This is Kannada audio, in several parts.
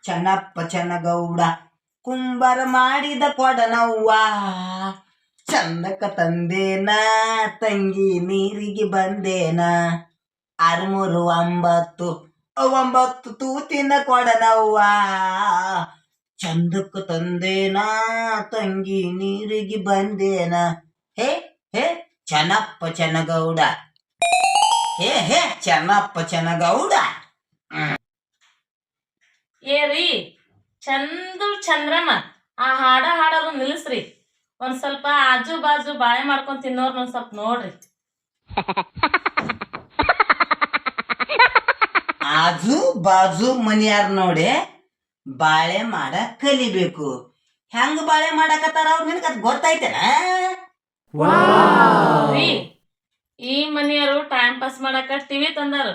ಚೆನ್ನಪ್ಪ ಚೆನ್ನಗೌಡ ಕುಂಬಾರ ಮಾಡಿದ ಕೊಡನವ್ವ ಚಂದಕ ತಂದೇನ ತಂಗಿ ನೀರಿಗೆ ಬಂದೇನ 6 3 9 ತೂತಿನ ಕೊಡನವ್ವ ಚಂದಕ್ಕ ತಂದೇನ ತಂಗಿ ನೀರಿಗೆ ಬಂದೇನ ಹೇ ಹೇ ಚೆನ್ನಪ್ಪ ಚೆನ್ನಗೌಡ ಹೇ ಹೇ ಚೆನ್ನಪ್ಪ ಚೆನ್ನಗೌಡ. ಏರಿ ಚಂದು ಚಂದ್ರಮ್ಮ ಆ ಹಾಡೋದು ನಿಲ್ಲಿಸ್ರಿ. ಒಂದ್ ಸ್ವಲ್ಪ ಆಜು ಬಾಜು ಬಾಳೆ ಮಾಡ್ಕೊಂಡ್ ತಿನ್ನೋರ್ನ ಒಂದ್ ಸ್ವಲ್ಪ ನೋಡ್ರಿ. ಆಜು ಬಾಜು ಮನಿಯಾರ ನೋಡಿ ಬಾಳೆ ಮಾಡ ಕಲಿಬೇಕು. ಹೆಂಗ ಬಾಳೆ ಮಾಡಕತ್ತಾರ ಅವ್ರ ನಿನಗೆ ಅದು ಗೊತ್ತೈತೇನ? ಈ ಮನೆಯವರು ಟೈಮ್ ಪಾಸ್ ಮಾಡಕ ಟಿವಿ ತಂದಾರ,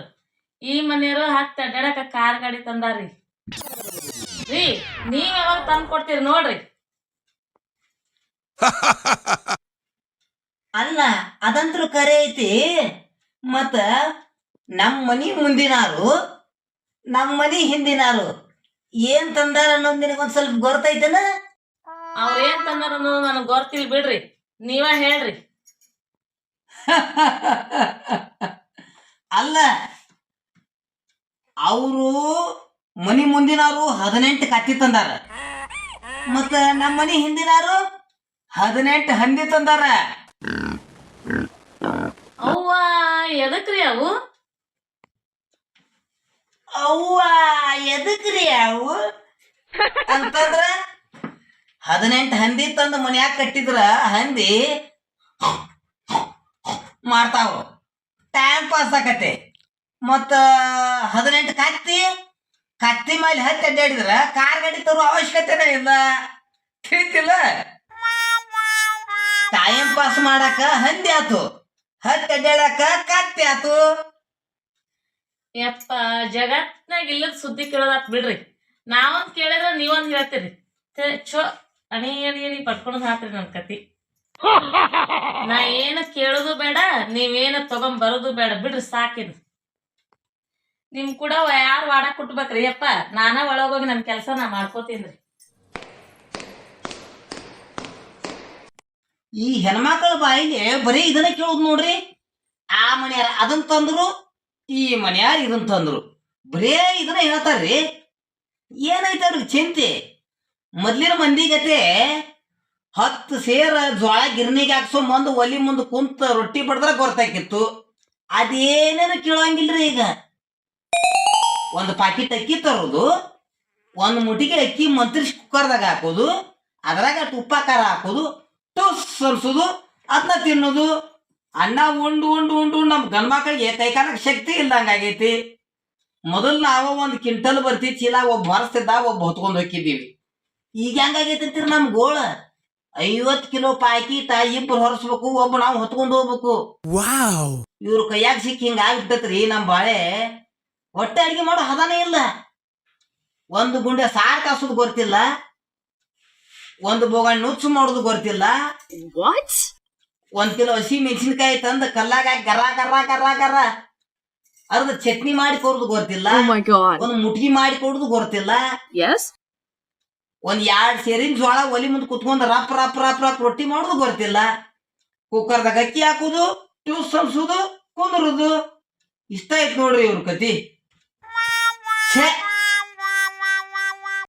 ಈ ಮನೆಯವರು ಹತ್ತಿ ಅಡ್ಡಾಡಕ ಕಾರ್ ಗಾಡಿ ತಂದಾರ್ರಿ. ರೀ ನೀವ್ ಯಾವಾಗ ತಂದ್ ಕೊಡ್ತೀರಿ ನೋಡ್ರಿ. ಅಲ್ಲ ಅದಂತ್ರು ಕರೆ ಐತಿ. ಮತ್ತ ನಮ್ಮ ಮನಿ ಮುಂದಿನಾರು ನಮ್ಮ ಮನಿ ಹಿಂದಿನಾರು ಏನ್ ತಂದಾರ ಅನ್ನೋದು ನಿನಗೊಂದ್ ಸ್ವಲ್ಪ ಗೊತ್ತೈತೇನ? ಅವ್ರ ಏನ್ ತಂದಾರ ಅನ್ನೋದು ನನಗ್ ಗೊತ್ತಿಲ್ ಬಿಡ್ರಿ, ನೀವ ಹೇಳ್ರಿ. ಅಲ್ಲ ಅವರು ಮನಿ ಮುಂದಿನವರು 18 ಕತ್ತಿ ತಂದಾರ, ಮತ್ತ ನಮ್ಮ ಮನಿ ಹಿಂದಿನಾರು 18 ಹಂದಿ ತಂದಾರ. ಅವ್ವ ಎದಕ್ರಿ ಅವು? ಅವ್ವ ಎದಕ್ರಿ ಅವು ಅಂತಂದ್ರ 18 ಹಂದಿ ತಂದು ಮನ್ಯಾಗ ಕಟ್ಟಿದ್ರ ಹಂದಿ ಮಾಡ್ತಾವ, ಟೈಮ್ ಪಾಸ್ ಆಕತೆ. ಮತ್ತ 18 ಕತ್ತಿ ಮೇಲೆ ಹತ್ತಿ ಅಡ್ಡಾಡಿದ್ರ ಕಾರ್ ಗಾಡಿ ತರೋ ಅವಶ್ಯಕತೆನೇ ಇಲ್ಲ, ತಿಳಿತಿಲ್ಲ? ಟೈಮ್ ಪಾಸ್ ಮಾಡಾಕ ಹಂದಿ ಆತು, ಹತ್ತಿ ಅಡ್ಡಾಡಕ ಕತ್ತಿ ಆತು. ಯಪ್ಪ ಜಗತ್ನಾಗ ಇಲ್ಲದ ಸುದ್ದಿ ಕೇಳೋದಾತ್ ಬಿಡ್ರಿ. ನಾವೊಂದ್ ಕೇಳಿದ್ರ ನೀವೊಂದ್ ಹೇಳ್ತೀರಿ. ಚೋ ಅಣಿ ಅಣಿ ಪಟ್ಕೊಂಡ್ ಹಾಕ್ರಿ ನನ್ ಕತಿ. ನಾ ಏನು ಕೇಳೋದು ಬೇಡ, ನೀವೇನು ತಗೊಂಡ್ ಬರೋದು ಬೇಡ, ಬಿಡ್ರಿ ಸಾಕಿದ್. ನಿಮ್ ಕೂಡ ಯಾರು ವಾಡ ಕುಟ್ಬೇಕ್ರಿ ಯಪ್ಪ, ನಾನ ಒಳಗೋಗಿ ನನ್ ಕೆಲ್ಸ ನಾ ಮಾಡ್ಕೋತೀನ್ರಿ. ಈ ಹೆಣ್ಮಕ್ಳ ಬಾಯಿಗೆ ಬರೀ ಇದನ್ನ ಕೇಳುದು ನೋಡ್ರಿ. ಆ ಮನೆಯಾರ ಅದನ್ನ ತಂದ್ರು, ಈ ಮನೆಯಾರ ಇದನ್ನ ತಂದ್ರು, ಬರೇ ಇದನ್ನ ಹೇಳ್ತಾರ್ರಿ. ಏನೈತೆ ಅವ್ರಿಗೆ ಚಿಂತೆ? ಮೊದ್ಲಿನ ಮಂದಿ ಗತೆ 10 ಸೇರ ಜ್ವಾಳ ಗಿರ್ನಿಗೆ ಹಾಕ್ಸೋ ಮುಂದೆ ಒಲಿ ಮುಂದೆ ಕುಂತ ರೊಟ್ಟಿ ಬಡದ್ರ ಗೊತ್ತಾಕಿತ್ತು. ಅದೇನೇನು ಕೇಳೋಂಗಿಲ್ರಿ. ಈಗ ಒಂದು ಪಾಕಿಟ್ ಅಕ್ಕಿ ತರೋದು, ಒಂದು ಮುಟಿಗೆ ಅಕ್ಕಿ ಮಂತ್ರಿಸಿ ಕುಕ್ಕರ್ದಾಗ ಹಾಕೋದು, ಅದ್ರಾಗ ಉಪ್ಪ ಖಾರ ಹಾಕೋದು, ಟುಸ್ ಅನ್ಸೋದು, ಅದನ್ನ ತಿನ್ನೋದು. ಅನ್ನ ಉಂಡು ಉಂಡು ಉಂಡು ನಮ್ಮ ಗಂಡ್ಮಕ್ಳಿಗೆ ಕೈಕಾಲಕ್ಕೆ ಶಕ್ತಿ ಇಲ್ದಂಗಾಗೈತಿ. ಮೊದಲು ನಾವು 1 ಕ್ವಿಂಟಲ್ ಬರ್ತಿ ಚೀಲ ಒಬ್ಬ ಹೊರಸ್ತಿದ್ದ, ಒಬ್ಬ ಹೊತ್ಕೊಂಡು ಹೋಗಿದ್ದೀವಿ. ಈಗ ಹೆಂಗಾಗೈತಿ ಅಂತೀರಿ? ನಮ್ ಗೋಳ 50 ಕಿಲೋ ಪಾಕಿಟ ಇಬ್ಬರು ಹೊರಸ್ಬೇಕು, ಒಬ್ಬ ನಾವು ಹೊತ್ಕೊಂಡು ಹೋಗ್ಬೇಕು. ಇವ್ರ ಕೈಯಾಗ ಸಿಕ್ಕಿ ಹಿಂಗ ಆಗ್ಬಿಟ್ಟತ್ರಿ ನಮ್ ಬಾಳೆ. ಹೊಟ್ಟೆ ಅಡಿಗೆ ಮಾಡೋ ಹದನೇ ಇಲ್ಲ. ಒಂದು ಗುಂಡೆ ಸಾರು ಕಾಸೋದು ಗೊತ್ತಿಲ್ಲ, ಒಂದು ಬೋಗಾಣಿ ನುಚ್ಚು ಮಾಡೋದು ಗೊತ್ತಿಲ್ಲ, 1 ಕಿಲೋ ಹಸಿ ಮೆಣಸಿನ್ಕಾಯಿ ತಂದು ಕಲ್ಲಾಗ ಗರ ಗರ ಗರ ಗರ ಅರ್ಧ ಚಟ್ನಿ ಮಾಡಿ ಕೊಡೋದು ಗೊತ್ತಿಲ್ಲ, ಒಂದು ಮುಟ್ಗಿ ಮಾಡಿ ಕೊಡೋದು ಗೊತ್ತಿಲ್ಲ, ಒಂದ್ 2 ಸೇರಿನ ಜೋಳ ಒಲಿ ಮುಂದೆ ಕುತ್ಕೊಂಡು ರಪ್ ರಪ್ ರಪ್ ರಪ್ ರೊಟ್ಟಿ ಮಾಡೋದು ಗೊತ್ತಿಲ್ಲ. ಕುಕ್ಕರ್ದಾಗ ಅಕ್ಕಿ ಹಾಕುದು, ಟ್ಯೂಸ್ ಅನ್ಸುದು, ಕುಂದ್ರುದು. ಇಷ್ಟ ಐತ್ ನೋಡ್ರಿ ಇವ್ರ ಕತಿ. ಛೇ